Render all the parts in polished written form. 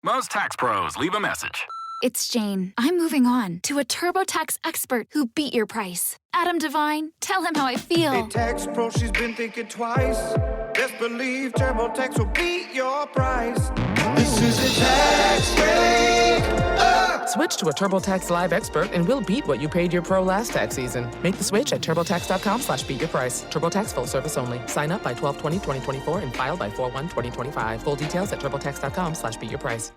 Most tax pros leave a message. It's Jane. I'm moving on to a TurboTax expert who beat your price. Adam Devine, tell him how I feel. Hey, tax pro, she's been thinking twice. Best believe TurboTax will beat your price. This is a tax break. Switch to a TurboTax Live expert and we'll beat what you paid your pro last tax season. Make the switch at TurboTax.com/beatyourprice. TurboTax full service only. Sign up by 12/20/2024 and file by 4/1/2025. Full details at TurboTax.com/beatyourprice.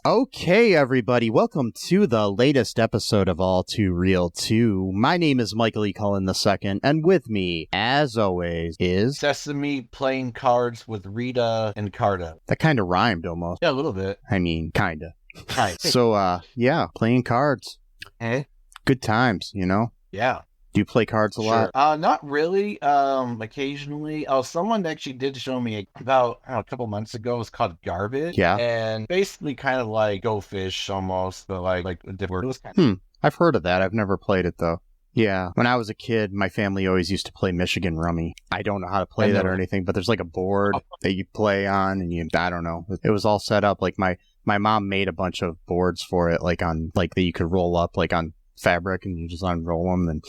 Okay, everybody, welcome to the latest episode of All Too Real 2. My name is McCullough II, and with me, as always, is... Sesame playing cards with Rita and Carta. That kind of rhymed, almost. Yeah, a little bit. I mean, kind of. Kind. So, yeah, playing cards. Eh? Good times, you know? Yeah. Do you play cards a lot? Not really. Occasionally. Oh, someone actually did show me about a couple months ago. It was called Garbage. Yeah. And basically kind of like Go Fish almost, but like a different word. It was kind of... I've heard of that. I've never played it, though. Yeah. When I was a kid, my family always used to play Michigan Rummy. I don't know how to play that or anything, but there's like a board that you play on, and I don't know. It was all set up. Like my mom made a bunch of boards for it, like that you could roll up, like on fabric, and you just unroll them, and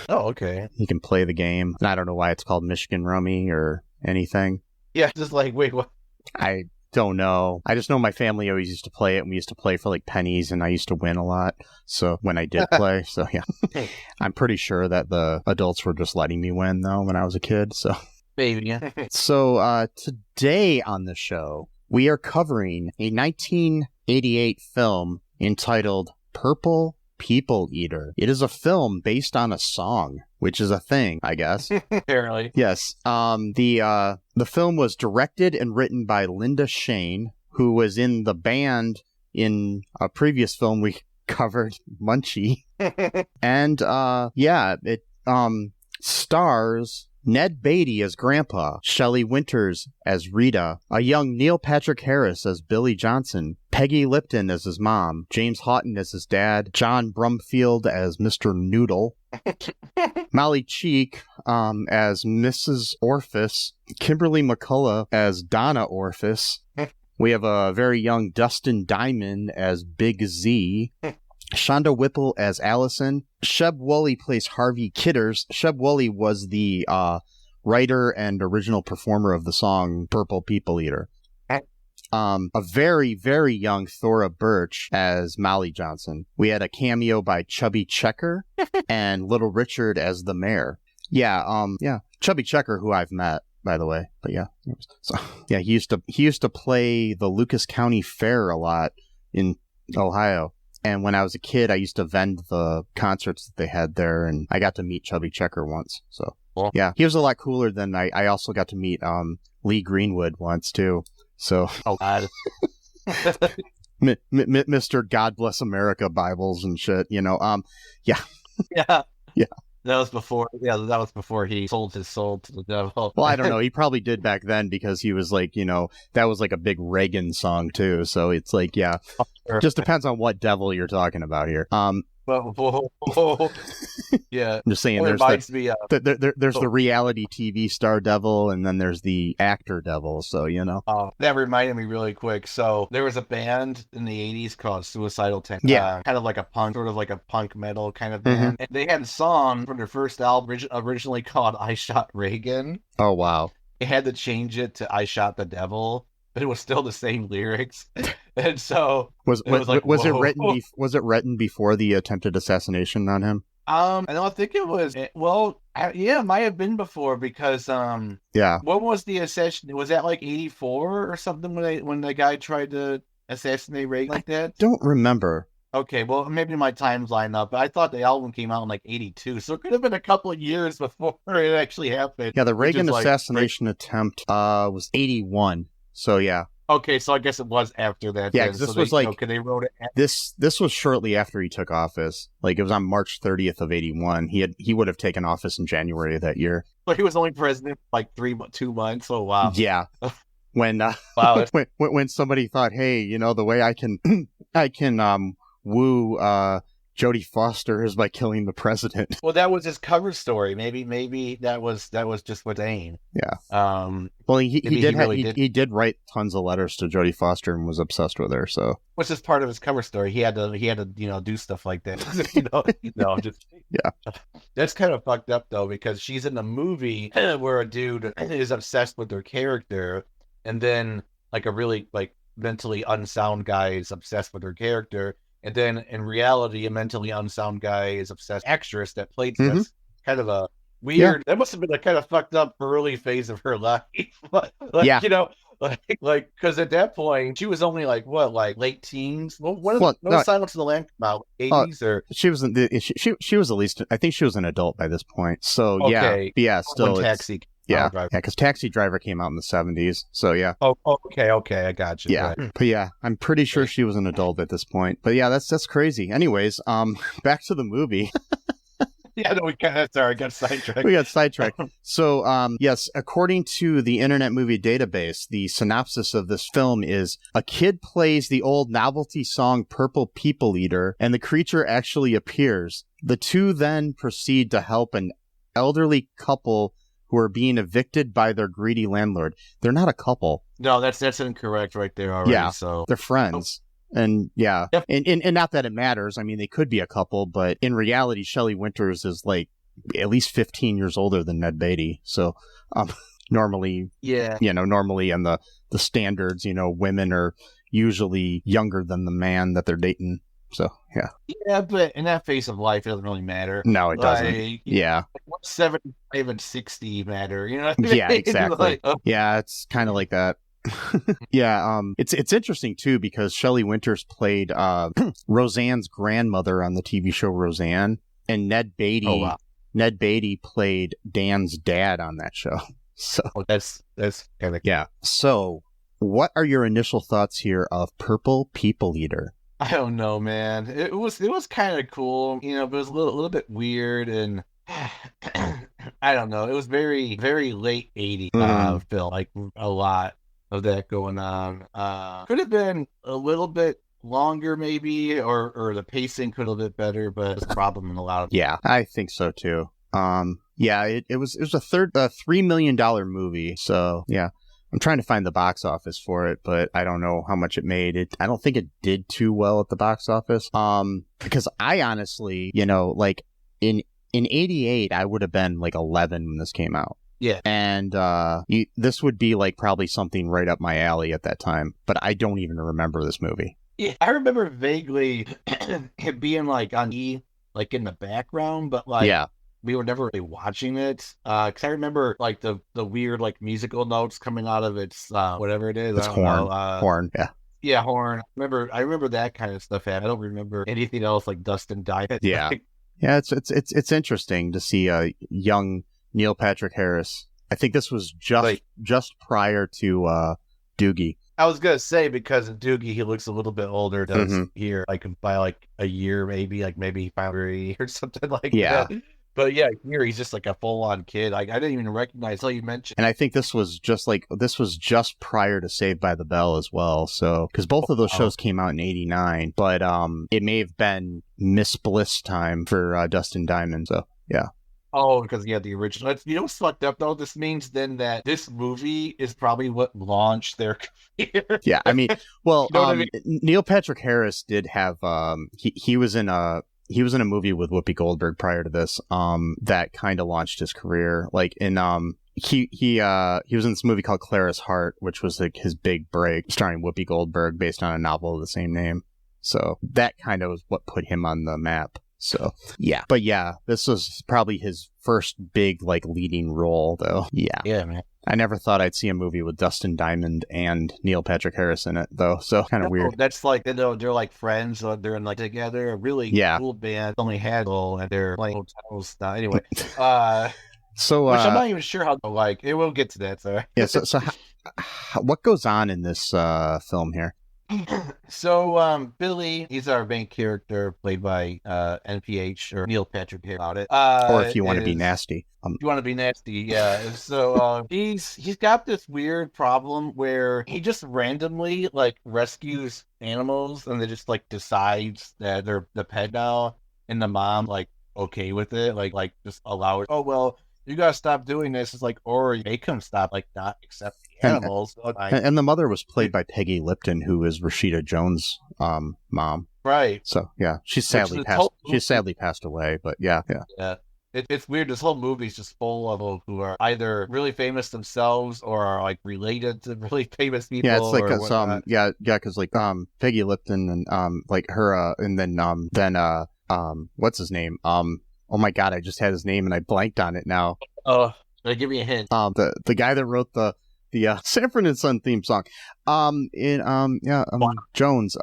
okay, you can play the game. And I don't know why it's called Michigan Rummy or anything. Yeah, just like, wait, what? I don't know. I just know my family always used to play it, and we used to play for like pennies, and I used to win a lot. So when I did play, so yeah, I'm pretty sure that the adults were just letting me win though when I was a kid. So baby, yeah. So today on the show, we are covering a 1988 film entitled Purple People Eater. It is a film based on a song, which is a thing, I guess. Apparently. Yes. The film was directed and written by Linda Shayne, who was in the band in a previous film we covered, Munchie. And it stars Ned Beatty as Grandpa, Shelley Winters as Rita, a young Neil Patrick Harris as Billy Johnson, Peggy Lipton as his mom, James Houghton as his dad, John Brumfield as Mr. Noodle, Molly Cheek as Mrs. Orfus, Kimberly McCullough as Donna Orfus. We have a very young Dustin Diamond as Big Z. Shonda Whipple as Allison. Sheb Wooley plays Harvey Kidders. Sheb Wooley was the writer and original performer of the song Purple People Eater. A very, very young Thora Birch as Molly Johnson. We had a cameo by Chubby Checker and Little Richard as the mayor. Yeah, Chubby Checker, who I've met, by the way. But yeah. So yeah, he used to play the Lucas County Fair a lot in Ohio. And when I was a kid, I used to vend the concerts that they had there, and I got to meet Chubby Checker once. So, yeah, he was a lot cooler than I also got to meet Lee Greenwood once, too. So, God. Mr. God Bless America Bibles and shit, you know. Yeah. Yeah. Yeah. That was before he sold his soul to the devil. Well, I don't know. He probably did back then because he was like, you know, that was like a big Reagan song too. So it's like, yeah, just depends on what devil you're talking about here. Yeah. I'm just saying, there's the reality TV star devil, and then there's the actor devil. So, you know. That reminded me really quick. So there was a band in the 80s called Suicidal Tendencies. Yeah. Kind of like a punk metal kind of band. And they had a song from their first album originally called I Shot Reagan. Oh, wow. They had to change it to I Shot the Devil, but it was still the same lyrics. And so was it written before the attempted assassination on him? I don't think it was. Well, yeah, it might have been before because yeah. When was the assassination? Was that like 84 or something when the guy tried to assassinate Reagan like that? I don't remember. Okay, well, maybe my times line up. I thought the album came out in like 82, so it could have been a couple of years before it actually happened. Yeah, the Reagan assassination attempt was 81. So yeah. Okay, so I guess it was after that. Yeah, because this was like, they wrote it. This was shortly after he took office. Like, it was on March 30th of 81. He would have taken office in January of that year. But he was only president for like 2 months. Oh wow. Yeah. When wow. when somebody thought, hey, you know, the way I can woo Jodie Foster is by killing the president. Well, that was his cover story. Maybe that was just what Dane. Yeah. Well, he did write tons of letters to Jodie Foster and was obsessed with her. So, which is part of his cover story. He had to do stuff like that. Yeah. That's kind of fucked up though, because she's in a movie where a dude is obsessed with her character, and then like a really like mentally unsound guy is obsessed with her character, and then in reality a mentally unsound guy is obsessed with the actress that played this. Kind of a weird. That must have been a kind of fucked up early phase of her life. Because at that point she was only like late teens. When Silence of the Lambs come out? 80s or she was she was at least, I think she was an adult by this point. So okay. Still when Taxi. Because Taxi Driver came out in the 70s. So yeah. Oh, okay, I got you. Yeah, right. but yeah, I'm pretty sure she was an adult at this point. But yeah, that's crazy. Anyways, back to the movie. Yeah, no, got sidetracked. We got sidetracked. So, yes, according to the Internet Movie Database, the synopsis of this film is a kid plays the old novelty song Purple People Eater, and the creature actually appears. The two then proceed to help an elderly couple who are being evicted by their greedy landlord. They're not a couple. No, that's incorrect right there already. Yeah, so they're friends. And yeah, yep. and not that it matters. I mean, they could be a couple, but in reality, Shelley Winters is like at least 15 years older than Ned Beatty. So, normally, normally in the standards, women are usually younger than the man that they're dating. So, yeah. Yeah, but in that phase of life, it doesn't really matter. No, it doesn't. Yeah. 75 and 60 matter, you know what I mean? Yeah, exactly. Yeah, it's kind of like that. Yeah, it's interesting too because Shelley Winters played Roseanne's grandmother on the TV show Roseanne, and Ned Beatty played Dan's dad on that show. So that's kind of So, what are your initial thoughts here of Purple People Eater? I don't know, man. It was kind of cool, but it was a little bit weird, and I don't know. It was very very late 80s film, like a lot of that going on. Could have been a little bit longer maybe, or the pacing could have been better, but it's a problem in a lot of I think so too. It was a $3 million movie, so yeah. I'm trying to find the box office for it, but I don't know how much it made. I don't think it did too well at the box office. Because I honestly, like in 88 I would have been like 11 when this came out. Yeah. And this would be like probably something right up my alley at that time, but I don't even remember this movie. Yeah, I remember vaguely it being like on like in the background, but like we were never really watching it. Because I remember like the weird like musical notes coming out of its whatever it is. It's horn. Yeah. Yeah, horn. I remember that kind of stuff. I don't remember anything else like Dustin Diamond. Yeah. Yeah, it's interesting to see a young Neil Patrick Harris. I think this was just prior to Doogie. I was gonna say, because in Doogie he looks a little bit older here, like by like a year maybe 5 or a year or something like that. But yeah, here he's just like a full on kid. Like I didn't even recognize until you mentioned. And I think this was just prior to Saved by the Bell as well. So because both of those shows came out in '89, but it may have been Miss Bliss time for Dustin Diamond. So yeah. Oh, because the original. What's fucked up though? This means then that this movie is probably what launched their career. Yeah, I mean, well, Neil Patrick Harris did have he was in a movie with Whoopi Goldberg prior to this that kind of launched his career. Like in he was in this movie called Clara's Heart, which was like his big break, starring Whoopi Goldberg, based on a novel of the same name. So that kind of was what put him on the map. So yeah, but yeah, this was probably his first big like leading role, though. Yeah, man. I never thought I'd see a movie with Dustin Diamond and Neil Patrick Harris in it, though. So kind of weird. That's like they're like friends. They're in like together. A really cool band. Only had and they're playing hotels now. Anyway, so which I'm not even sure how. Like, it will get to that. So yeah. So what goes on in this film here? So Billy, he's our main character, played by NPH or Neil Patrick Harris. Or if you want to be nasty. If you want to be nasty, yeah. So he's got this weird problem where he just randomly like rescues animals, and they just like decides that they're the pet now. and the mom like okay with it, like just allow it. Oh well, you gotta stop doing this. It's like, or make him stop, like not accept the animals. And the mother was played by Peggy Lipton, who is Rashida Jones' mom. Right. So yeah, she's sadly passed away. But yeah. It's weird. This whole movie is just full of people who are either really famous themselves or are like related to really famous people. Yeah, it's like because like Peggy Lipton and like her and then what's his name? Oh my God, I just had his name and I blanked on it now. Oh, give me a hint. The guy that wrote the Sanford and Son theme song. Jones.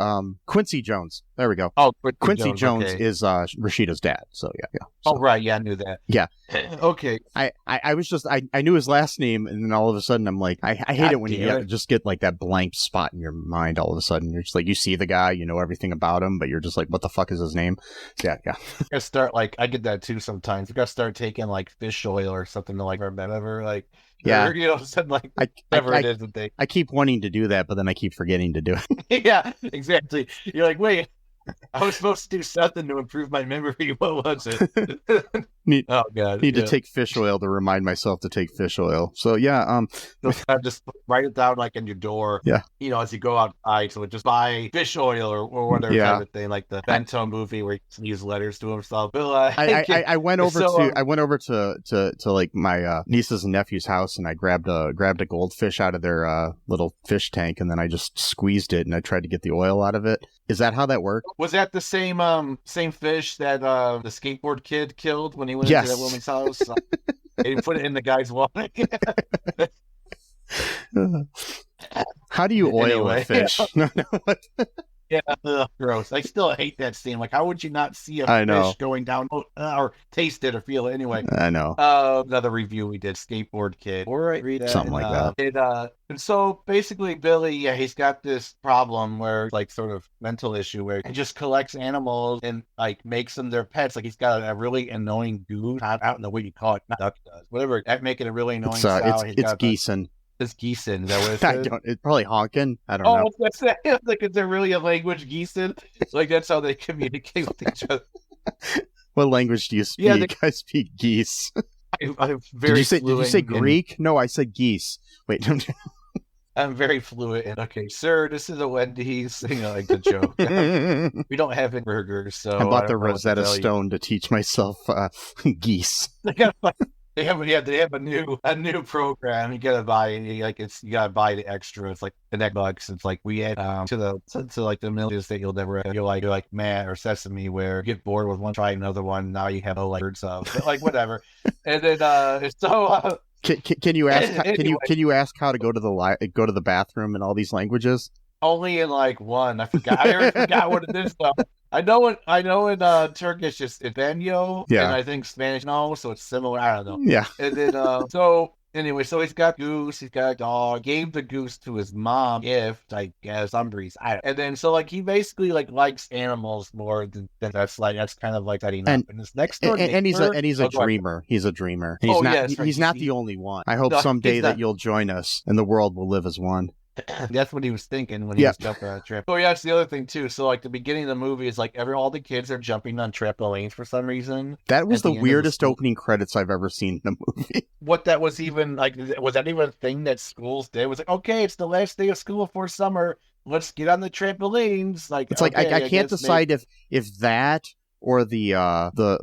Quincy Jones. There we go. Oh, Quincy Jones okay. is Rashida's dad. So yeah. So, oh right, yeah, I knew that. Yeah. Okay. I was just I knew his last name, and then all of a sudden I'm like, I hate it when you just get like that blank spot in your mind. All of a sudden you're just like, you see the guy, you know everything about him, but you're just like, what the fuck is his name? So, yeah. You gotta start like I get that too sometimes. You gotta start taking like fish oil or something to like remember like. Yeah, or, you know, something like whatever it is that they. I keep wanting to do that, but then I keep forgetting to do it. Yeah, exactly. You're like, wait, I was supposed to do something to improve my memory. What was it? Oh God! Need to take fish oil to remind myself to take fish oil. So yeah, just write it down like in your door. Yeah, you know, as you go outside, so just buy fish oil or whatever kind of thing, like the Bento movie where he uses letters to himself. But, I went over to like my nieces and nephew's house, and I grabbed a goldfish out of their little fish tank, and then I just squeezed it, and I tried to get the oil out of it. Is that how that worked? Was that the same fish that the skateboard kid killed when he went into that woman's house? And he put it in the guy's water. How do you oil a fish? No. Yeah, gross. I still hate that scene. Like, how would you not see a fish going down or taste it or feel it anyway? I know. Another review we did, Skateboard Kid. Or Rita. Something like that. And so basically Billy, he's got this problem where like sort of mental issue where he just collects animals and like makes them their pets. Like he's got a really annoying goose. I don't know what you call it. Not duck does. Whatever. That make it a really annoying sound. It's Geeson. It's Geeson. Is that what it is? It's probably honking. I don't know. That's that. Like, is there really a language, Geeson? Like, that's how they communicate with each other. What language do you speak? I speak geese. I'm very did you say Greek? No, I said geese. Wait. I'm very fluent. Okay, sir, this is a Wendy's. You know, like the joke. We don't have any burgers, so I bought the Rosetta Stone to teach myself geese. They have a new program. You gotta buy you gotta buy the extra. It's like the next bucks. It's like we add to like the millions that you'll never have. You're like Matt or Sesame where you get bored with one, try another one. Now you have birds of like whatever. And then so can you ask can you ask how to go to the bathroom in all these languages? Only in like one. I already forgot what it is though. I know in Turkish it's banyo, and I think Spanish so it's similar. I don't know. Yeah. And then so anyway, so he's got goose, he's got a dog. Gave the goose to his mom, gift, I guess, Umbri's. And then so like he basically like likes animals more than that's kind of like setting up. And this next door and he's a dreamer. He's a dreamer. He's not the only one. I hope someday that you'll join us and the world will live as one. That's what he was thinking when he was jumping on a trip. Oh yeah, that's the other thing too. So like the beginning of the movie is like all the kids are jumping on trampolines for some reason. That was the weirdest opening credits I've ever seen in a movie. What that was even like? Was that even a thing that schools did? It was like, okay, it's the last day of school for summer. Let's get on the trampolines. Like it's like I can't decide if that. Or the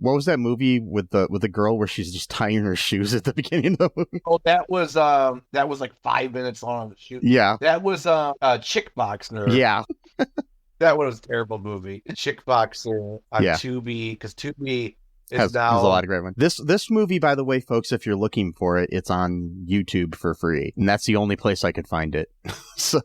what was that movie with the girl where she's just tying her shoes at the beginning of the movie? Oh, that was like 5 minutes long to shoot. Yeah, that was Chick Boxer. Yeah, that was a terrible movie. Chick Boxer on Tubi because Tubi has a lot of great ones. This movie, by the way, folks, if you're looking for it, it's on YouTube for free, and that's the only place I could find it. So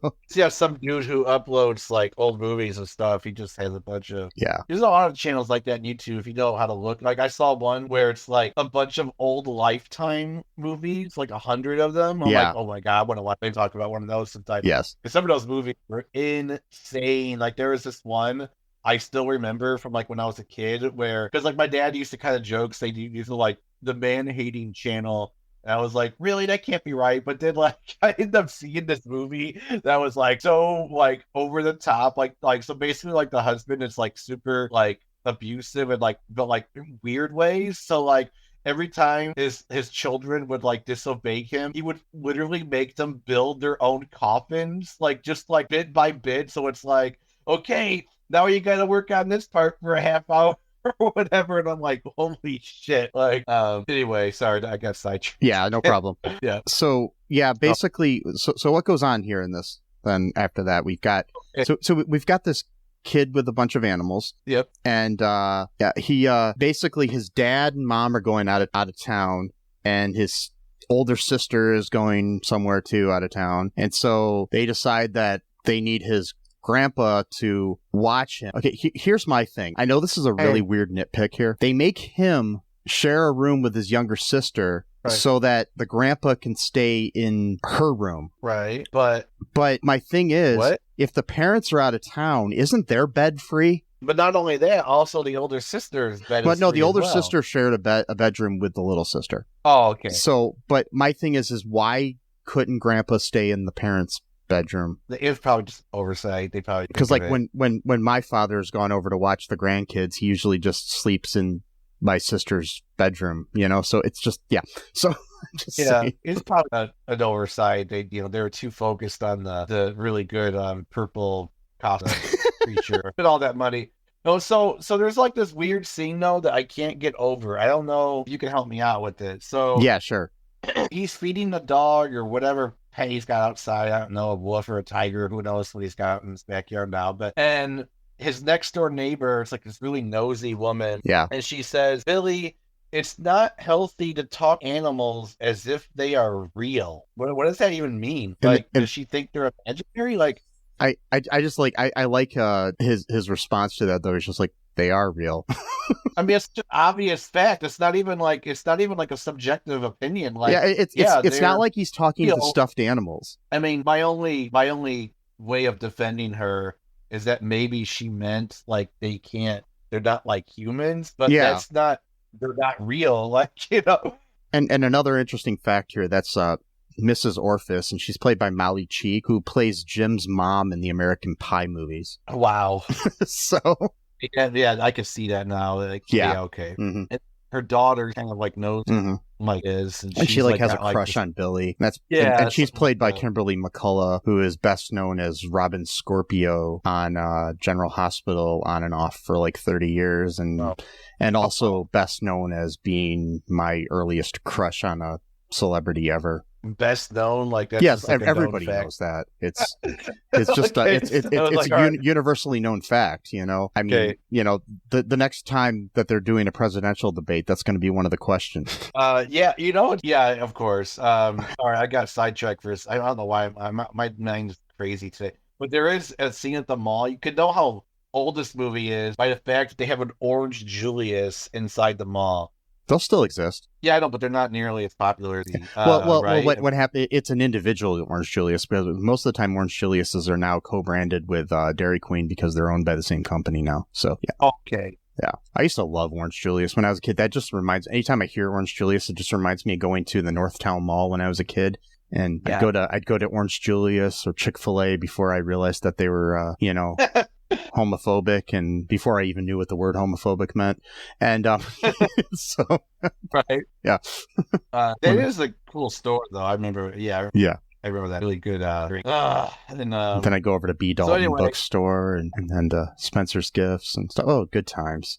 some dude who uploads like old movies and stuff. He just has a bunch of There's a lot of channels like that on YouTube if you know how to look. Like I saw one where it's like a bunch of old Lifetime movies, like 100 of them. I'm like, oh my god, I want to watch. They talk about one of those sometime. Yes, because some of those movies were insane. Like there was this one I still remember from like when I was a kid where, because like my dad used to kind of joke, say these are like the man-hating channel. And I was like, really? That can't be right. But then like I ended up seeing this movie that was like so like over the top. Like so basically like the husband is like super like abusive and like, but like in weird ways. So like every time his children would like disobey him, he would literally make them build their own coffins, like just like bit by bit. So it's like, okay, now you got to work on this part for a half hour or whatever. And I'm like, holy shit. Like, anyway, sorry, I got sidetracked. Yeah, no problem. Yeah. So yeah, basically, so what goes on here in this? Then after that, we've got so we've got this kid with a bunch of animals. Yep. And he basically his dad and mom are going out of town, and his older sister is going somewhere too out of town, and so they decide that they need his grandpa to watch him. Okay, here's my thing. I know this is a really weird nitpick here. They make him share a room with his younger sister. Right. So that the grandpa can stay in her room. Right. But my thing is, if the parents are out of town, isn't their bed free? But not only that, also the older sister's bed is free the older as well. sister shared a bedroom with the little sister. Oh, okay. So, but my thing is why couldn't grandpa stay in the parents' bedroom? It was probably just oversight. They probably because like when my father's gone over to watch the grandkids, he usually just sleeps in my sister's bedroom, so it's just so just saying. It's probably an oversight. They were too focused on the really good purple costume creature and all that money. No, so there's like this weird scene though that I can't get over. I don't know if you can help me out with it. So yeah, sure. He's feeding the dog or whatever pet he's got outside. I don't know, a wolf or a tiger, who knows what he's got in his backyard now, and his next door neighbor is like this really nosy woman. Yeah. And she says, Billy, it's not healthy to talk animals as if they are real. What does that even mean? Like, does she think they're imaginary? Like, I just like, I like his response to that though. It's just like, they are real. I mean, it's just obvious fact. It's not even like a subjective opinion. Like, it's not like he's talking to stuffed animals. I mean, my only way of defending her is that maybe she meant like they're not like humans, but they're not real, like, And another interesting fact here, that's Mrs. Orfus, and she's played by Molly Cheek, who plays Jim's mom in the American Pie movies. Wow. So yeah, I can see that now. Like, yeah, okay. Mm-hmm. And her daughter kind of like knows Mike is, and she like has a crush on Billy. And she's played by Kimberly McCullough, who is best known as Robin Scorpio on General Hospital on and off for like 30 years, and also best known as being my earliest crush on a celebrity ever. Best known, like that's yes, like everybody knows that. It's just it's a universally known fact. I mean, the next time that they're doing a presidential debate, that's going to be one of the questions. Yeah, of course. Sorry, I got sidetracked for this. I don't know why my mind's crazy today. But there is a scene at the mall. You could know how old this movie is by the fact that they have an orange Julius inside the mall. They'll still exist. Yeah, I know, but they're not nearly as popular. Well, what happened? It's an individual Orange Julius, but most of the time, Orange Juliuses are now co-branded with Dairy Queen because they're owned by the same company now. So yeah. Okay. Yeah, I used to love Orange Julius when I was a kid. That just anytime I hear Orange Julius, it just reminds me of going to the Northtown Mall when I was a kid. And I'd go to Orange Julius or Chick-fil-A before I realized that they were, homophobic, and before I even knew what the word homophobic meant. And so right. Yeah. That is a cool store though. I remember I remember that really good drink. And then I go over to B. Dalton bookstore and then to Spencer's Gifts and stuff. Oh, good times.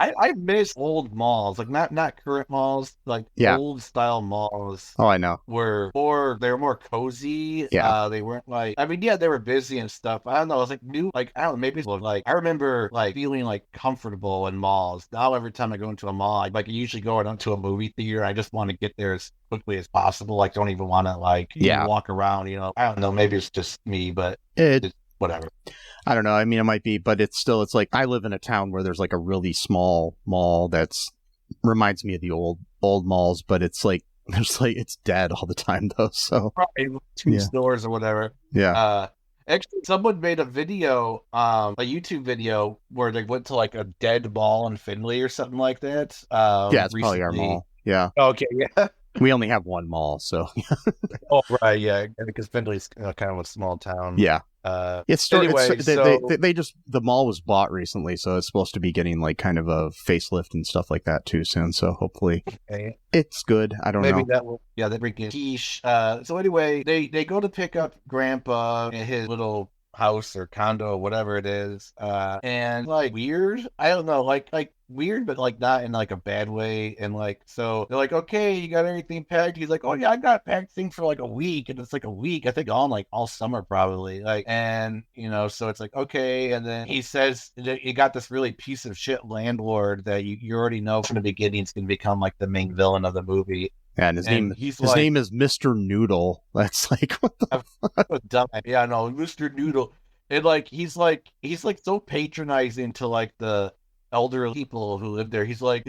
I miss old malls, like not current malls, like old style malls. Oh, I know. They were more cozy. Yeah. They weren't like, I mean, they were busy and stuff. I don't know. It was like new, like, I don't know, maybe it's like, I remember like feeling like comfortable in malls. Now every time I go into a mall, I usually go into a movie theater. I just want to get there as quickly as possible. Like, don't even want to like walk around, I don't know. Maybe it's just me, but it's whatever. I don't know. I mean, it might be, but it's like I live in a town where there's like a really small mall that's reminds me of the old malls, but it's like it's dead all the time though. So probably two stores or whatever. Yeah. Actually, someone made a video, a YouTube video where they went to like a dead mall in Findlay or something like that. It's recently. Probably our mall. Yeah. Okay. Yeah. We only have one mall, so. Oh right, yeah, because Findlay's kind of a small town. Yeah. Anyway, they just the mall was bought recently, so it's supposed to be getting like kind of a facelift and stuff like that too soon. So hopefully it's good. I don't know. Maybe that will. Yeah, they bring in quiche. So anyway, they go to pick up Grandpa in his little house or condo, whatever it is, and like weird. I don't know, like weird, but like not in like a bad way. And like, so they're like, okay, you got everything packed? He's like, oh yeah, I got packed things for like a week, and it's like a week, I think, all summer probably. Like, and you know, so it's like, okay. And then he says that you got this really piece of shit landlord that you already know from the beginning is going to become like the main villain of the movie. Yeah, and his name is Mr. Noodle. That's like, what the fuck? Dumb. Yeah, no, Mr. Noodle. And like he's like so patronizing to like the elderly people who live there. He's like,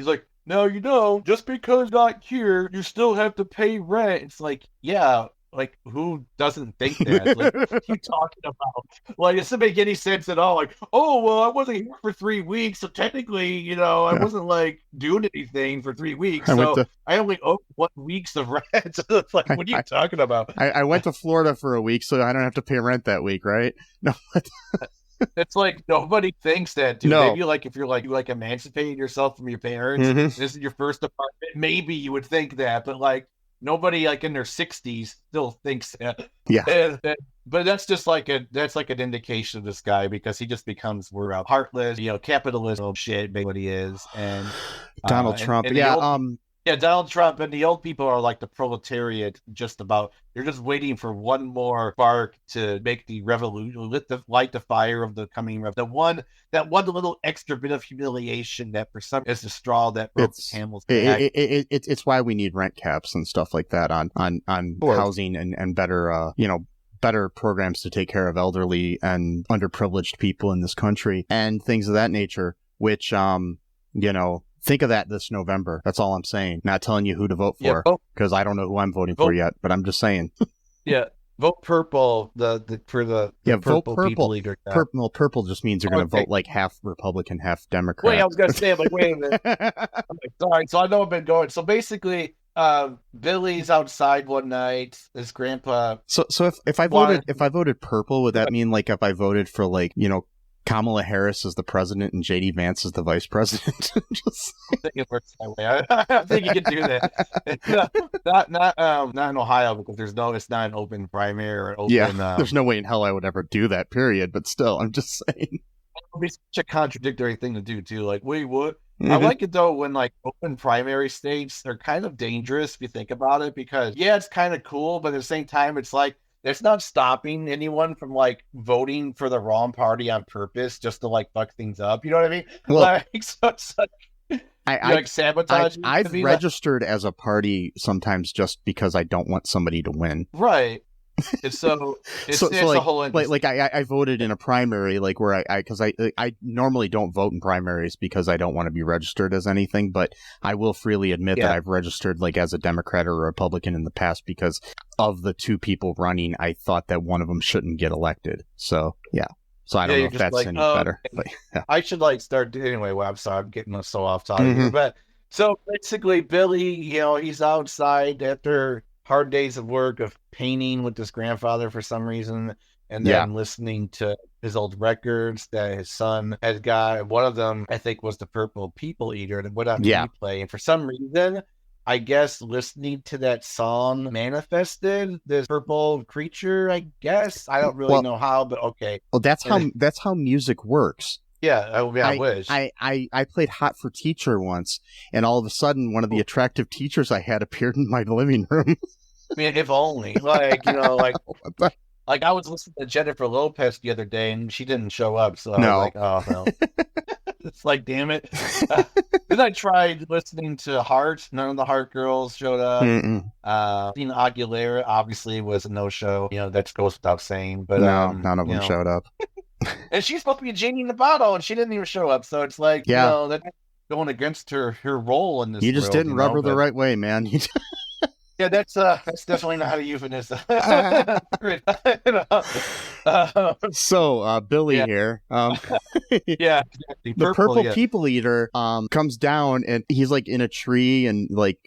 now you know, just because not here, you still have to pay rent. It's like, yeah, like who doesn't think that? Like, what are you talking about? Like, it doesn't make any sense at all. Like, oh well, I wasn't here for 3 weeks, so technically, you know, I wasn't like doing anything for 3 weeks, so I only owe 1 week's of rent. It's like, what are you talking about? I went to Florida for a week, so I don't have to pay rent that week, right? No. It's like nobody thinks that, dude. No. Maybe like if you're like emancipating yourself from your parents, this is your first apartment, maybe you would think that, but like nobody like in their 60s still thinks that. Yeah. But that's just like an indication of this guy, because he just becomes heartless, you know, capitalism shit, what he is. And Donald Trump. Donald Trump and the old people are like the proletariat. They're just waiting for one more spark to make the revolution, light the fire of the coming revolution. That one little extra bit of humiliation that for some is the straw that broke the camel's back. It's why we need rent caps and stuff like that on housing and better better programs to take care of elderly and underprivileged people in this country and things of that nature. Which think of that this November. That's all I'm saying. Not telling you who to vote for, because I don't know who I'm voting for yet, but I'm just saying. Yeah, vote purple. The purple people leader. Purple just means you're going to vote like half Republican, half Democrat. Wait, I was going to say, I'm like, wait a minute. I'm like, sorry. So I know I've been going. So basically, Billy's outside one night. His grandpa. So if I voted purple, would that mean like if I voted for like Kamala Harris is the president and JD Vance is the vice president? I think it works that way. I think you can do that. Not in Ohio, because it's not an open primary or open. Yeah, there's no way in hell I would ever do that. Period. But still, I'm just saying. It would be such a contradictory thing to do too. Like, wait, what? I like it though when like open primary states are kind of dangerous if you think about it, because it's kind of cool, but at the same time, it's like, it's not stopping anyone from like voting for the wrong party on purpose just to like fuck things up. You know what I mean? Well, like, so it's like, sabotage. I've registered as a party sometimes just because I don't want somebody to win. Right. It's a whole like I voted in a primary, like where because I normally don't vote in primaries because I don't want to be registered as anything, but I will freely admit that I've registered like as a Democrat or a Republican in the past because of the two people running. I thought that one of them shouldn't get elected. So so I don't know if that's like, any better. But, I should like start anyway. Well, I'm sorry, I'm getting so off topic here, but so basically, Billy, he's outside after hard days of work of painting with his grandfather for some reason, and then listening to his old records that his son had got. One of them, I think, was the Purple People Eater, and what did he play? And for some reason, I guess listening to that song manifested this purple creature. I guess I don't really know how, but okay. Well, that's how music works. Yeah, I wish. I played Hot for Teacher once, and all of a sudden, one of the attractive teachers I had appeared in my living room. I mean, if only. Like, like I was listening to Jennifer Lopez the other day, and she didn't show up, so I was like, oh, no. It's like, damn it. Then I tried listening to Heart. None of the Heart girls showed up. Christina Aguilera obviously was a no-show. That goes without saying. But none of them showed up. And she's supposed to be a genie in the bottle, and she didn't even show up. So it's like, that's going against her role in this. You just didn't rub her the right way, man. Yeah, that's definitely not a euphemism. So Billy here, exactly. The Purple People Eater comes down, and he's like in a tree, and like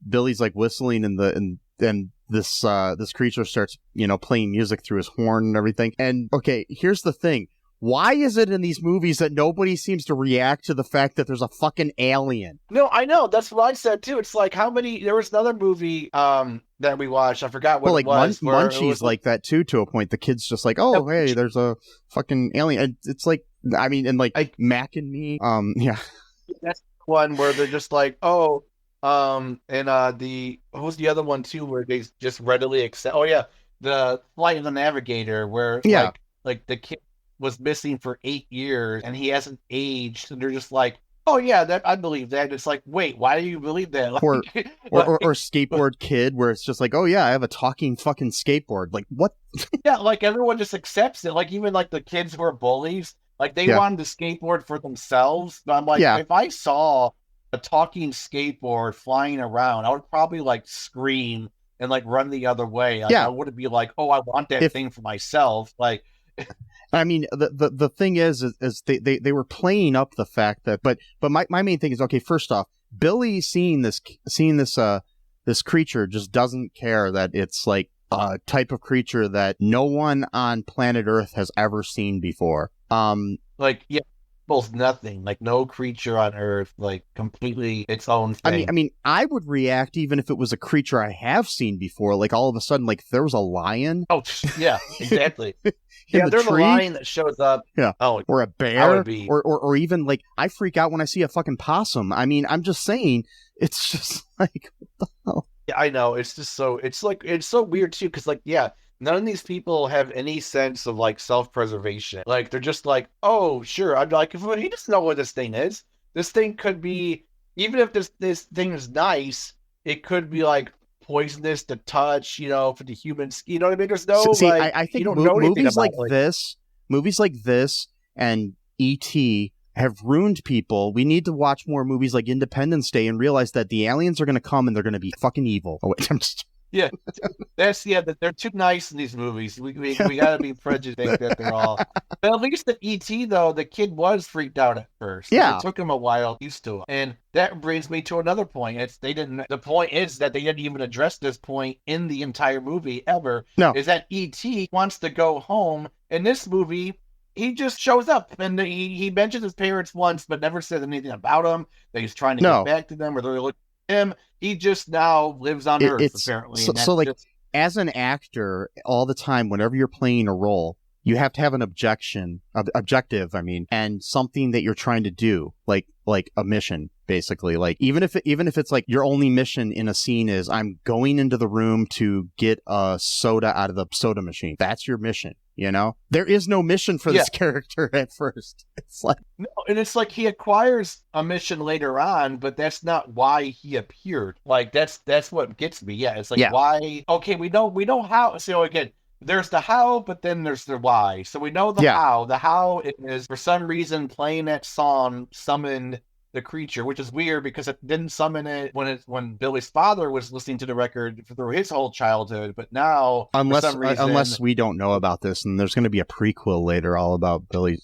Billy's like whistling, and then this creature starts, playing music through his horn and everything. And okay, here's the thing. Why is it in these movies that nobody seems to react to the fact that there's a fucking alien? No, I know. That's what I said too. It's like there was another movie that we watched. I forgot what it was. Munchie's like that too, to a point. The kid's just like, oh, hey, there's a fucking alien. And it's like, I mean, and like Mac and Me. Yeah. That's one where they're just like, oh, and what was the other one too, where they just readily accept? Oh yeah, the Flight of the Navigator, where like the kid was missing for 8 years and he hasn't aged, and they're just like, oh yeah, that I believe that. It's like, wait, why do you believe that? Like, or Skateboard Kid, where it's just like, oh yeah, I have a talking fucking skateboard. Like, what? Yeah, like everyone just accepts it. Like even like the kids who are bullies, like they wanted to skateboard for themselves. But I'm like, if I saw a talking skateboard flying around, I would probably like scream and like run the other way. Like, I wouldn't be like, oh, I want that thing for myself. Like, I mean, the thing is they were playing up the fact that, but my main thing is, okay, first off, Billy seeing this creature just doesn't care that it's like a type of creature that no one on planet Earth has ever seen before. Both nothing, like no creature on Earth, like completely its own thing. I mean, I would react even if it was a creature I have seen before. Like all of a sudden, like if there was a lion. Oh yeah, exactly. There's a lion that shows up. Yeah. Oh, or a bear, or even like I freak out when I see a fucking possum. I mean, I'm just saying, it's just like, what the hell? Yeah, I know. It's just so it's so weird too, because none of these people have any sense of like self-preservation. Like they're just like, oh, sure. I'm like, he doesn't know what this thing is. This thing could be, even if this thing is nice, it could be like poisonous to touch, for the humans. You know what I mean? There's no I think movies like this and E.T. have ruined people. We need to watch more movies like Independence Day and realize that the aliens are going to come and they're going to be fucking evil. Oh wait, I'm just. Yeah, they're too nice in these movies. We gotta be prejudiced that they're all. But at least at E.T. though, the kid was freaked out at first. Yeah, it took him a while used to it. And that brings me to another point. The point is that they didn't even address this point in the entire movie ever. No, is that E.T. wants to go home. In this movie, he just shows up and he mentions his parents once, but never says anything about them. That he's trying to get back to them, or they're looking at him. He just now lives on Earth, apparently. So like, as an actor, all the time, whenever you're playing a role, you have to have an objective, and something that you're trying to do, like a mission, basically. Like, even if it's like your only mission in a scene is, I'm going into the room to get a soda out of the soda machine. That's your mission. There is no mission for this character at first. It's like, no, and it's like he acquires a mission later on, but that's not why he appeared. Like that's what gets me. Yeah, it's like why? Okay, we know how. So again, there's the how, but then there's the why. So we know the how. The how is, for some reason, playing that song summoned the creature, which is weird because it didn't summon it when Billy's father was listening to the record through his whole childhood. But now, unless we don't know about this, and there's going to be a prequel later all about Billy.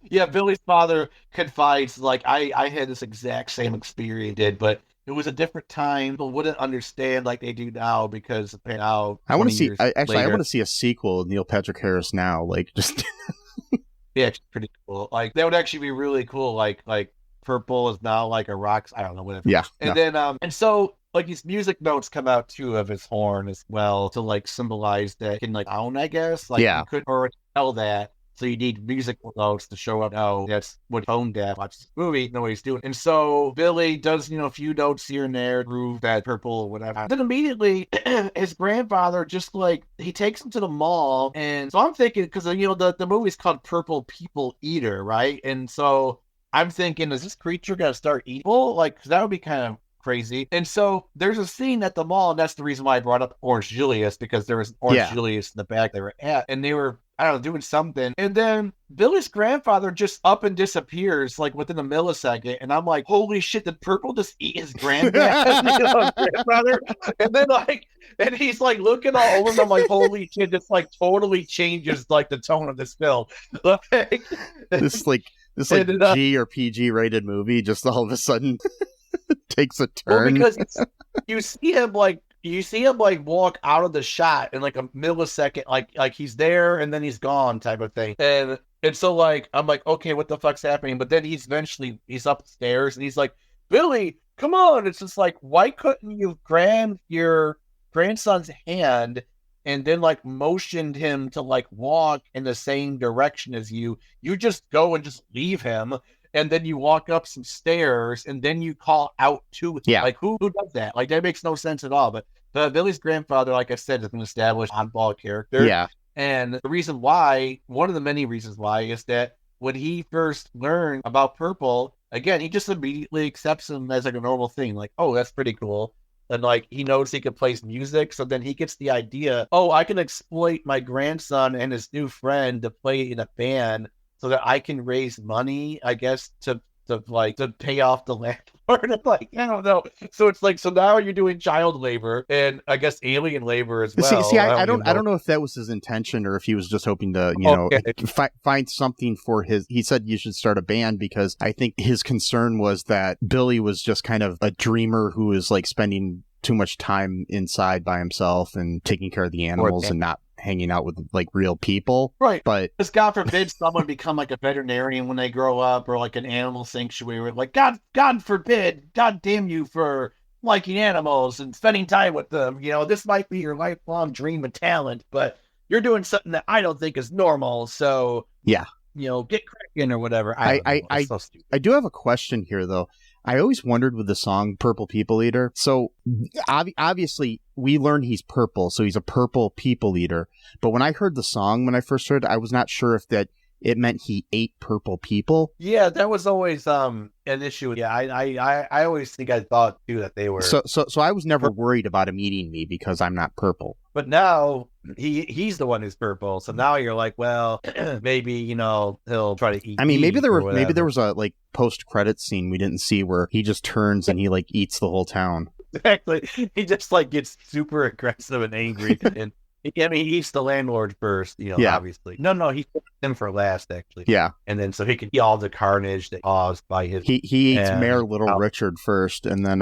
Yeah, Billy's father confides, like, I had this exact same experience, but it was a different time. People wouldn't understand like they do now because now I want to see. I want to see a sequel of Neil Patrick Harris now. Like just. Yeah, it's pretty cool. Like that would actually be really cool. Like purple is now like a rock. I don't know, whatever. Yeah. And then and so like these music notes come out too of his horn as well to like symbolize that in like own, I guess. Like you could already tell that. So you need musical notes to show up. Oh, that's what phone dad watches this movie, know what he's doing. And so Billy does, a few notes here and there, prove that purple or whatever. Then immediately his grandfather just like, he takes him to the mall. And so I'm thinking, because the movie's called Purple People Eater, right? And so I'm thinking, is this creature gonna start eating people? Like, 'cause that would be kind of crazy. And so there's a scene at the mall, and that's the reason why I brought up Orange Julius, because there was an Orange Julius in the back they were at, and they were, I don't know, doing something. And then Billy's grandfather just up and disappears like within a millisecond. And I'm like, holy shit, did Purple just eat his granddad? Grandfather? And then and he's like looking all over, and I'm like, holy shit, this like totally changes like the tone of this film. This G or PG rated movie just all of a sudden takes a turn. Well, because you see him like you see him like walk out of the shot in like a millisecond, like he's there and then he's gone type of thing. And so like I'm like, okay, what the fuck's happening? But then he's upstairs and he's like, Billy, come on. It's just like, why couldn't you grab your grandson's hand and then like motioned him to like walk in the same direction as you? You just go and just leave him. And then you walk up some stairs, and then you call out to him. Yeah. Like, who does that? Like, that makes no sense at all. But Billy's grandfather, like I said, is an established oddball character. Yeah. And the reason why, one of the many reasons why, is that when he first learned about purple, again, he just immediately accepts him as like a normal thing. Like, oh, that's pretty cool. And like, he knows he can play music. So then he gets the idea, oh, I can exploit my grandson and his new friend to play in a band so that I can raise money, I guess, to pay off the landlord. I'm like, I don't know. So it's like, so now you're doing child labor and I guess alien labor as well. See, I don't know if that was his intention or if he was just hoping to, you know, find something for his. He said you should start a band because I think his concern was that Billy was just kind of a dreamer who was like spending too much time inside by himself and taking care of the animals and not hanging out with like real people. Right. But because God forbid someone become like a veterinarian when they grow up or like an animal sanctuary. Like God forbid, God damn you for liking animals and spending time with them. You know, this might be your lifelong dream and talent, but you're doing something that I don't think is normal. So yeah, you know, get cracking or whatever. I so stupid. I do have a question here though. I always wondered with the song Purple People Eater. So obviously we learn he's purple, so he's a purple people eater. But when I heard the song, when I first heard it, I was not sure if that it meant he ate purple people. Yeah, that was always an issue. Yeah, I always think I thought too that they were. So I was never worried about him eating me because I'm not purple. But now he's the one who's purple. So now you're like, well, maybe, you know, he'll try to eat. I mean, maybe there was a like post-credit scene we didn't see where he just turns and he like eats the whole town. Exactly. He just like gets super aggressive and angry. And I mean, he eats the landlord first, you know, obviously. No, he put him for last, actually. Yeah. And then so he could see all the carnage that caused by his. He eats Mayor Little Richard first, and then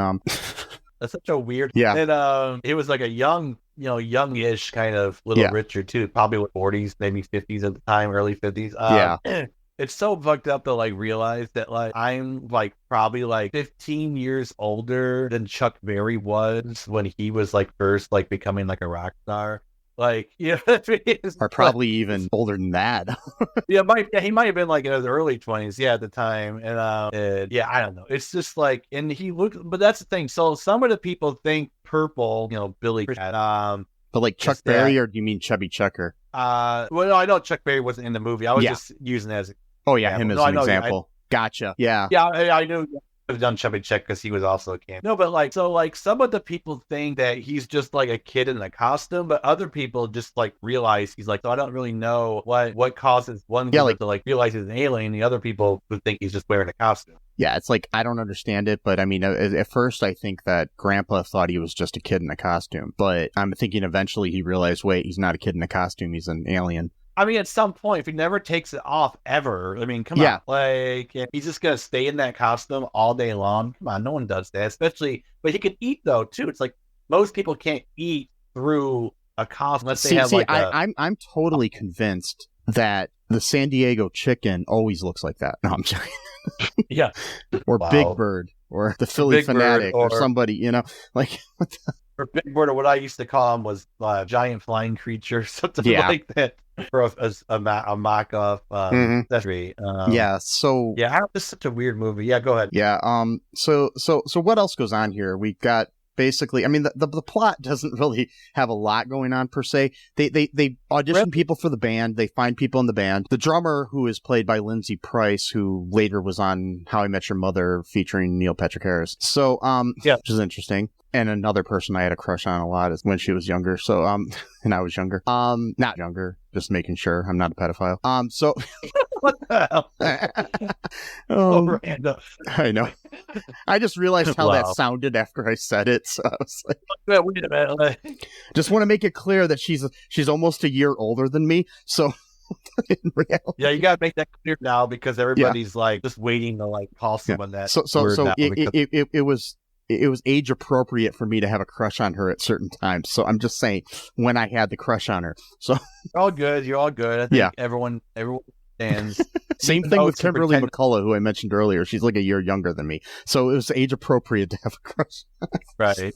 That's such a weird. Yeah. And it was like a youngish kind of Little Richard too, probably with 40s, maybe 50s at the time, early 50s. Yeah. It's so fucked up to like realize that like I'm like probably like 15 years older than Chuck Berry was when he was like first like becoming like a rock star. Like, you know, or probably even older than that. he might have been like in his early 20s, at the time. And I don't know. It's just like, and he looked, but that's the thing. So some of the people think purple, you know, Billy had, but like Chuck Berry, or do you mean Chubby Checker? Well, no, I know Chuck Berry wasn't in the movie. I was just using it as him as an example. Gotcha. Yeah. Yeah, I knew. Have done Chubby Checker because he was also a cameo. No, but like, so like some of the people think that he's just like a kid in a costume, but other people just like realize he's like, so I don't really know what causes one to like realize he's an alien. The other people would think he's just wearing a costume. Yeah, it's like, I don't understand it, but I mean, at first I think that Grandpa thought he was just a kid in a costume, but I'm thinking eventually he realized, wait, he's not a kid in a costume, he's an alien. I mean, at some point, if he never takes it off ever, I mean, come on. Like, he's just going to stay in that costume all day long. Come on, no one does that, especially, but he can eat, though, too. It's like, most people can't eat through a costume unless they have, I'm totally convinced that the San Diego chicken always looks like that. No, I'm joking. Yeah. Or Big Bird, or the Philly Big Fanatic, Bird, or somebody, you know, like, what the... Or Big Bird, or what I used to call him was giant flying creature, something like that, for a mock-off. That's great. So this is such a weird movie. Yeah, go ahead. Yeah. So what else goes on here? We got basically, I mean, the plot doesn't really have a lot going on per se. They audition people for the band. They find people in the band. The drummer, who is played by Lindsay Price, who later was on How I Met Your Mother featuring Neil Patrick Harris. So which is interesting. And another person I had a crush on a lot is when she was younger. So, and I was younger. Not younger, just making sure I'm not a pedophile. So. What the hell? I know. I just realized how that sounded after I said it. So I was like, wait a minute. Just want to make it clear that she's almost a year older than me. So. In reality. Yeah, you gotta make that clear now because everybody's like just waiting to like call someone that. So it was age appropriate for me to have a crush on her at certain times. So I'm just saying when I had the crush on her. So you're all good. You're all good. I think everyone stands. Same thing with Kimberly McCullough, who I mentioned earlier. She's like a year younger than me. So it was age appropriate to have a crush. Right.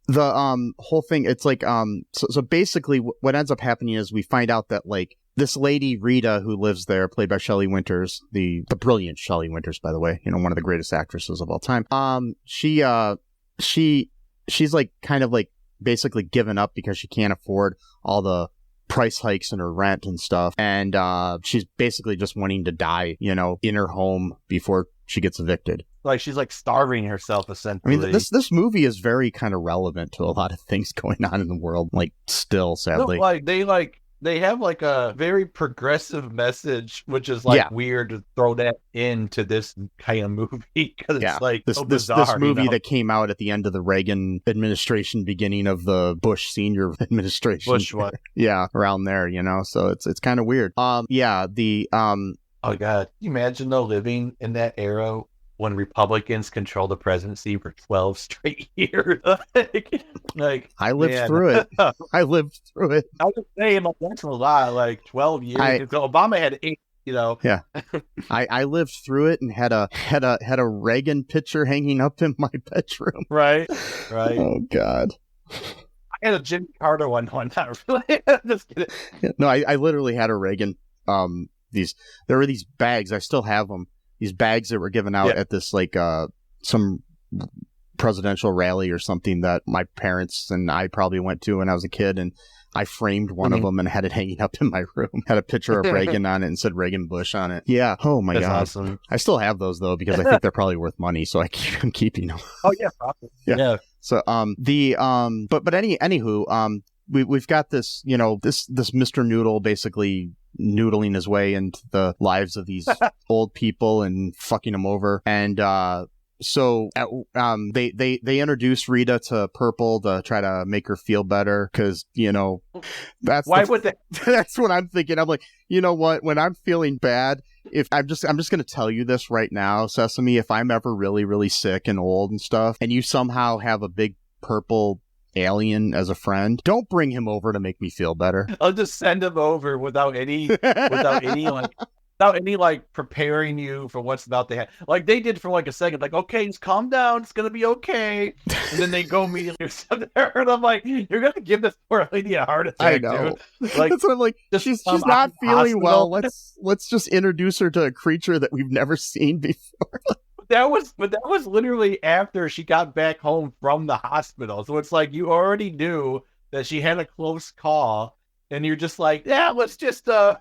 The whole thing, it's like so basically what ends up happening is we find out that like this lady Rita, who lives there, played by Shelley Winters, the brilliant Shelley Winters, by the way, one of the greatest actresses of all time. She's like kind of like basically given up because she can't afford all the price hikes in her rent and stuff, and she's basically just wanting to die, in her home before she gets evicted. Like she's like starving herself, essentially. I mean, this movie is very kind of relevant to a lot of things going on in the world, like still, sadly. No, they have like a very progressive message, which is like weird to throw that into this kind of movie because it's like this movie that came out at the end of the Reagan administration, beginning of the Bush senior administration. Bush what? Yeah, around there, So it's kind of weird. Oh God, can you imagine though living in that era when Republicans control the presidency for 12 straight years? like I lived through it. I lived through it. I was just saying, that's a lot. Like 12 years. So Obama had 8. Yeah, I lived through it and had a Reagan picture hanging up in my bedroom. Right. Oh God. I had a Jimmy Carter one. Not really. Just kidding. No, I literally had a Reagan. There were these bags. I still have them. These bags that were given out at this like some presidential rally or something that my parents and I probably went to when I was a kid, and I framed one of them and had it hanging up in my room. Had a picture of Reagan on it and said Reagan Bush on it. Yeah. Oh my God. Awesome. I still have those though because I think they're probably worth money, so I'm keeping them. Oh yeah, probably. Yeah. So anywho, we've got this, this Mr. Noodle basically noodling his way into the lives of these old people and fucking them over, and they introduce Rita to Purple to try to make her feel better because that's that's what I'm thinking. I'm like, you know what, when I'm feeling bad, if I'm just gonna tell you this right now, Sesame, if I'm ever really really sick and old and stuff, and you somehow have a big purple alien as a friend, don't bring him over to make me feel better. I'll just send him over without any preparing you for what's about to happen. Like they did for like a second, like, okay, just calm down, it's gonna be okay. And then they go immediately there, and I'm like, you're gonna give this poor lady a heart attack, I know. Dude. Like, that's what I'm like. She's not feeling well. Let's just introduce her to a creature that we've never seen before. That was literally after she got back home from the hospital. So it's like you already knew that she had a close call, and you're just like, yeah, let's just No,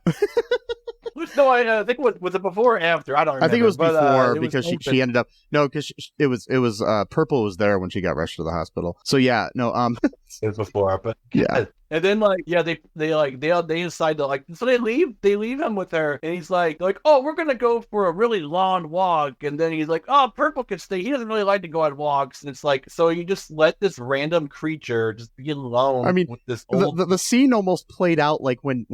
I think was it before or after? I don't remember. I think it was before because she ended up because it was Purple was there when she got rushed to the hospital. So yeah, no, it was before, but yeah. And then they decide to so they leave him with her, and he's like, oh, we're gonna go for a really long walk, and then he's like, oh, Purple can stay. He doesn't really like to go on walks, and it's like, so you just let this random creature just be alone. I mean, with this old... the scene almost played out like when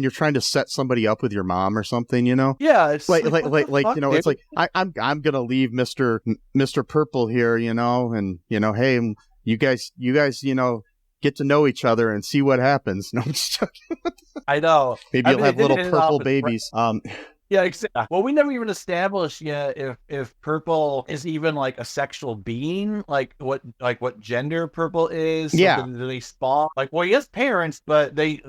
you're trying to set somebody up with your mom or something, Yeah, it's like it's like I'm gonna leave Mr. Purple here, and hey, you guys, get to know each other and see what happens. No, I'm just joking. I know. Maybe you'll have little purple babies. Yeah, exactly. Well, we never even established yet if Purple is even like a sexual being, like what gender Purple is. Yeah. So do they spawn? He has parents, but they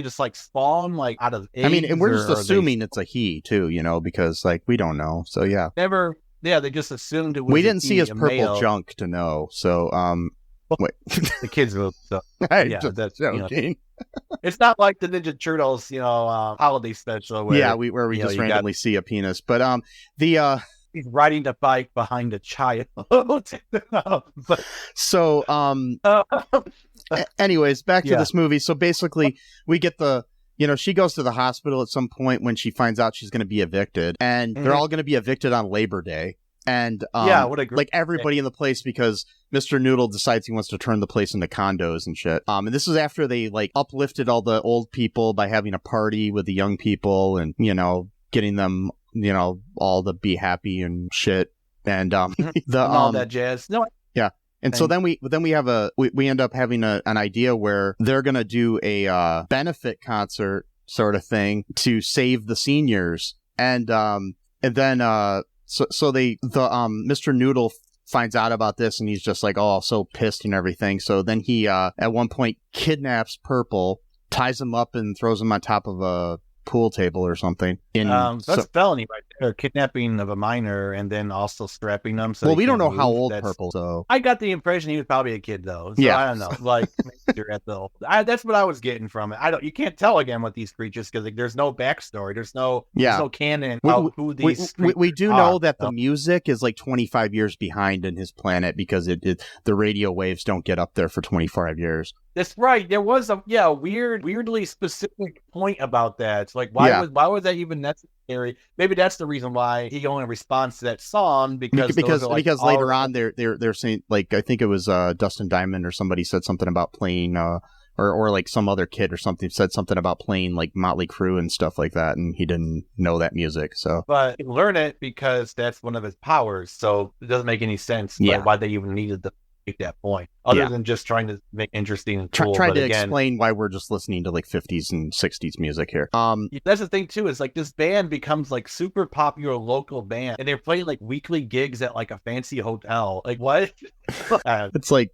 just spawn out of eggs. I mean, and we're just assuming it's a he too, because we don't know. So yeah. Never. Yeah, they just assumed it was. We didn't see his purple male. junk to know. So wait. The kids will. So, yeah, that's joking. It's not like the Ninja Turtles, holiday special where where we just randomly see a penis. But he's riding the bike behind a child. So anyways, back to this movie. So basically, we get she goes to the hospital at some point when she finds out she's going to be evicted, and they're all going to be evicted on Labor Day. And what a great everybody in the place, because Mr. Noodle decides he wants to turn the place into condos and shit. And this is after they uplifted all the old people by having a party with the young people and getting them all the be happy and shit. And and all that jazz. No, yeah. And so then we end up having an idea where they're gonna do a benefit concert sort of thing to save the seniors, and then Mr. Noodle finds out about this, and he's just like, oh, so pissed and everything. So then he at one point kidnaps Purple, ties him up, and throws him on top of a pool table or something. That's felony right there, kidnapping of a minor and then also strapping them. So we don't know how old Purple. So I got the impression he was probably a kid though. So yeah, I don't know. Like you're at the. That's what I was getting from it. You can't tell again with these creatures because there's no backstory. There's no canon about who these. We do know that the music is like 25 years behind in his planet because the radio waves don't get up there for 25 years. That's right. There was a weirdly specific point about that. It's like why was that even necessary? Maybe that's the reason why he only responds to that song because later on they're saying, like, I think it was Dustin Diamond or somebody said something about playing or like some other kid or something said something about playing like Motley Crue and stuff like that, and he didn't know that music. So, but he learned it because that's one of his powers. So it doesn't make any sense why they even needed to make that point, other than just trying to make interesting and cool. Trying to explain why we're just listening to like 50s and 60s music here. That's the thing too, is like this band becomes like super popular local band, and they're playing like weekly gigs at like a fancy hotel. Like what? It's like,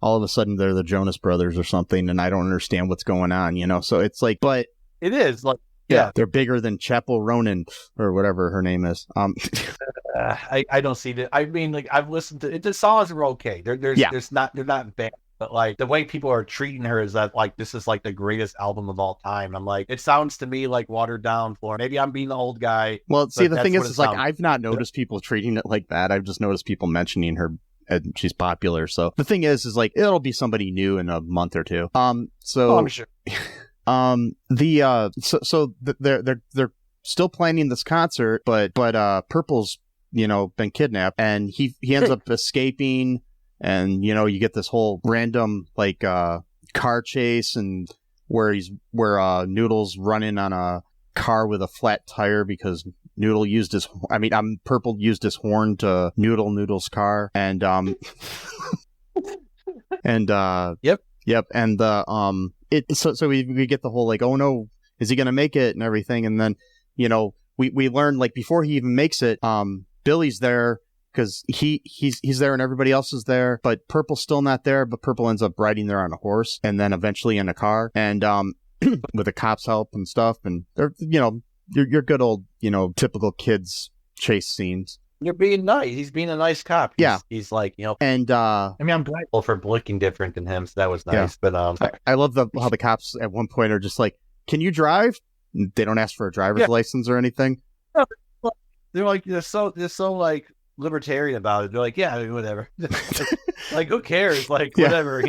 all of a sudden they're the Jonas Brothers or something, and I don't understand what's going on, So it's like, but it is like. Yeah, they're bigger than Chapel Ronan or whatever her name is. I don't see that. I mean, like I've listened to it. The songs are okay. They're not bad. But like the way people are treating her is that like this is like the greatest album of all time. I'm like, it sounds to me like watered down for. Maybe I'm being the old guy. Well, see, the thing is like I've not noticed people treating it like that. I've just noticed people mentioning her. And she's popular. So the thing is like it'll be somebody new in a month or two. I'm sure. They're still planning this concert, but Purple's been kidnapped, and he ends up escaping, and you get this whole random like car chase, and where Noodle's running on a car with a flat tire because Purple used his horn to Noodle's car, and Yep, and so we get the whole like, oh no, is he gonna make it and everything, and then we learn like before he even makes it, Billy's there because he's there and everybody else is there, but Purple's still not there. But Purple ends up riding there on a horse and then eventually in a car, and with the cops' help and stuff, and they're your good old typical kids chase scenes. You're being nice. He's being a nice cop. He's like, and I mean, I'm grateful for looking different than him, so that was nice. But I love how the cops at one point are just like, "Can you drive?" They don't ask for a driver's license or anything. They're like they're so like libertarian about it. They're like, yeah, whatever. Like, who cares? Like, whatever,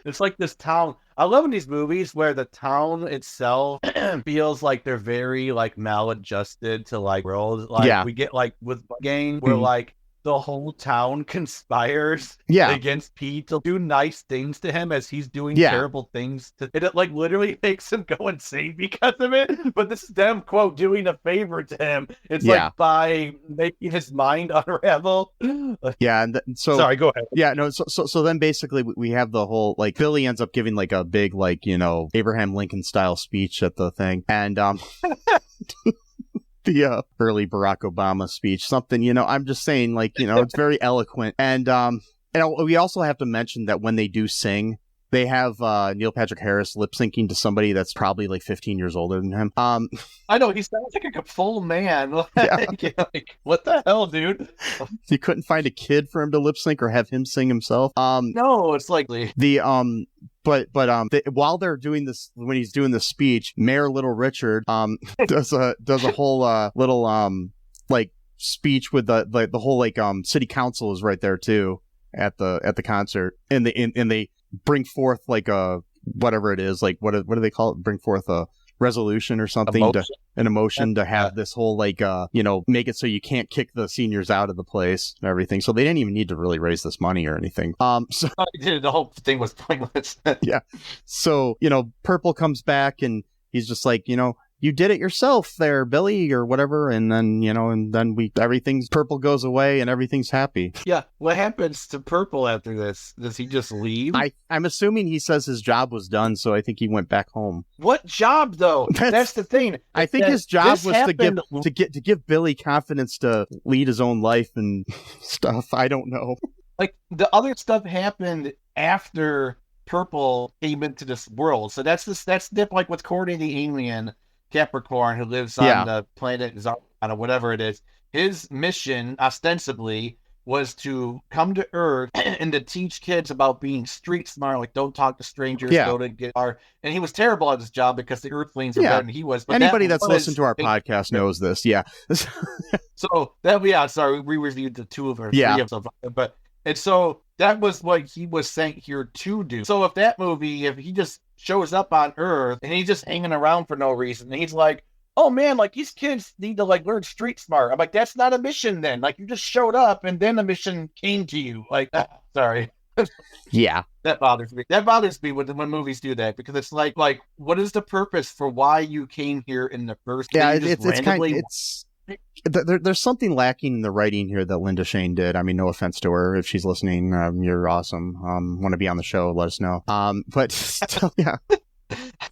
It's like this town. I love in these movies where the town itself feels like they're very like maladjusted to like world. Like we get like with Game where like the whole town conspires against Pete to do nice things to him as he's doing terrible things to it. Like literally makes him go insane because of it. But this is them, quote, doing a favor to him. It's like by making his mind unravel. And so sorry, go ahead. Yeah, no. So then basically we have the whole like Billy ends up giving like a big like Abraham Lincoln style speech at the thing, and the early Barack Obama speech, something, I'm just saying, like, it's very eloquent. And we also have to mention that when they do sing, they have Neil Patrick Harris lip syncing to somebody that's probably like 15 years older than him. I know, he sounds like a full man. Like, what the hell, dude? You couldn't find a kid for him to lip sync or have him sing himself. No, it's likely. While they're doing this, when he's doing the speech, Mayor Little Richard does a whole little like speech with the whole like city council is right there too at the concert, and they bring forth like a whatever it is, like what do they call it? Bring forth a resolution or something, an emotion to have this whole like make it so you can't kick the seniors out of the place and everything. So they didn't even need to really raise this money or anything. So the whole thing was pointless. So Purple comes back and he's just like, you did it yourself there, Billy, or whatever. And then, everything's purple goes away and everything's happy. Yeah. What happens to Purple after this? Does he just leave? I'm assuming he says his job was done, so I think he went back home. What job, though? That's the thing. I think his job was to give Billy confidence to lead his own life and stuff. I don't know. Like, the other stuff happened after Purple came into this world. So that's like with Kory the alien Capricorn who lives on the planet Zara or whatever it is. His mission, ostensibly, was to come to Earth and to teach kids about being street smart, like don't talk to strangers, go to get our. And he was terrible at his job because the Earthlings are better than he was. But anybody that's listened to our podcast knows this. Yeah. So sorry, we reviewed the 2 of our 3 of them, but and so that was what he was sent here to do. So if he just shows up on Earth and he's just hanging around for no reason, and he's like, oh man, like these kids need to like learn street smart. I'm like, that's not a mission then. Like you just showed up and then the mission came to you. Like, sorry. Yeah. That bothers me. That bothers me when movies do that because it's like, what is the purpose for why you came here in the first place? There's something lacking in the writing here that Linda Shayne did. I mean, no offense to her. If she's listening, you're awesome. Want to be on the show, let us know. But still, yeah.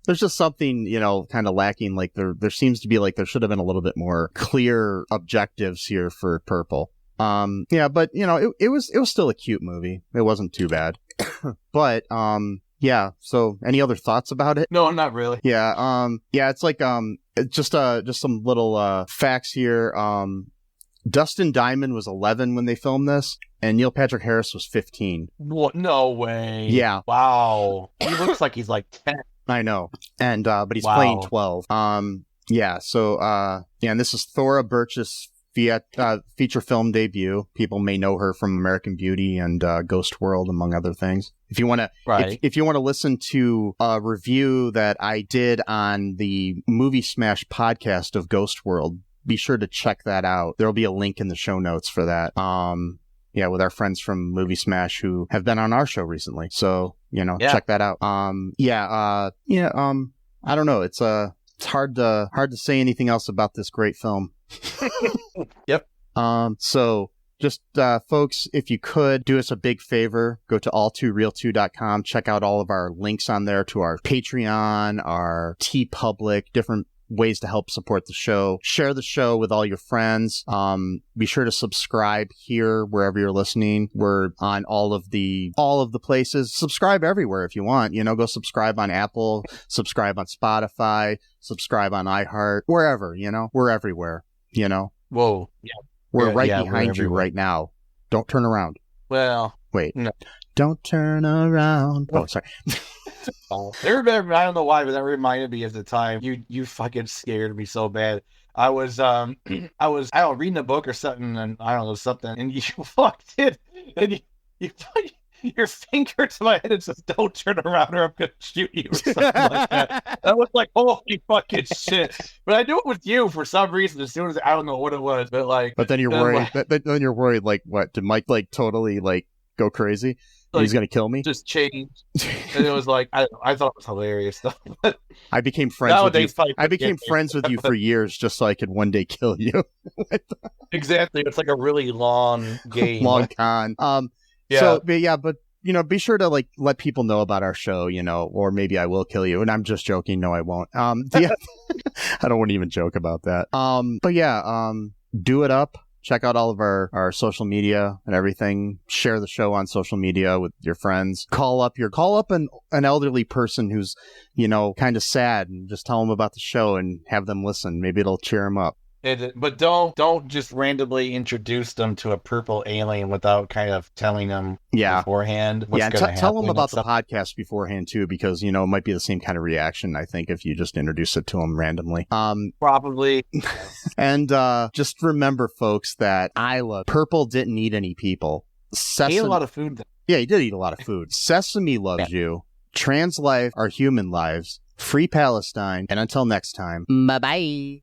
There's just something, kind of lacking. Like there seems to be like there should have been a little bit more clear objectives here for Purple. But it was still a cute movie. It wasn't too bad. But yeah. So any other thoughts about it? No, not really. Yeah. It's like just some little facts here. Dustin Diamond was 11 when they filmed this, and Neil Patrick Harris was 15. What? No way. Yeah. Wow. He looks like he's like 10. I know. And but he's playing 12. And this is Thora Birch's feature film debut. People may know her from American Beauty and Ghost World, among other things. If you want to, if you want to listen to a review that I did on the Movie Smash podcast of Ghost World, be sure to check that out. There'll be a link in the show notes for that. With our friends from Movie Smash who have been on our show recently. So, check that out. I don't know. It's hard to say anything else about this great film. Yep. So just, folks, if you could do us a big favor, go to all2real2.com, check out all of our links on there to our Patreon, our TeePublic, different ways to help support the show. Share the show with all your friends. Be sure to subscribe here wherever you're listening. We're on all of the places. Subscribe everywhere if you want. Go subscribe on Apple, subscribe on Spotify, subscribe on iHeart, wherever. We're everywhere. Whoa. Yeah. We're behind you right now. Don't turn around. Well, wait. No. Don't turn around. Oh, sorry. I don't know why, but that reminded me of the time you fucking scared me so bad. I was reading a book or something, and I don't know something, and you walked in, and you put your finger to my head and says, "Don't turn around, or I'm gonna shoot you," or something like that. I was like, "Holy fucking shit!" But I knew it was you for some reason. As soon as I don't know what it was, but then you're worried. Then you're worried. Like what? Did Mike totally go crazy? He's gonna kill me. Just changed, and it was like I thought it was hilarious stuff. I became friends with you. I became friends with you for years, just so I could one day kill you. Exactly, it's like a really long game, long con. So, but be sure to let people know about our show, or maybe I will kill you. And I'm just joking. No, I won't. I don't want to even joke about that. Do it up. Check out all of our social media and everything. Share the show on social media with your friends. Call up an elderly person who's, kind of sad, and just tell them about the show and have them listen. Maybe it'll cheer them up. But don't just randomly introduce them to a purple alien without kind of telling them beforehand what's going to happen. Tell them about the podcast beforehand too, because it might be the same kind of reaction, I think, if you just introduce it to them randomly. Probably. And just remember, folks, that Purple didn't eat any people. He ate a lot of food though. Yeah, he did eat a lot of food. Sesame loves you. Trans life are human lives. Free Palestine. And until next time, bye-bye.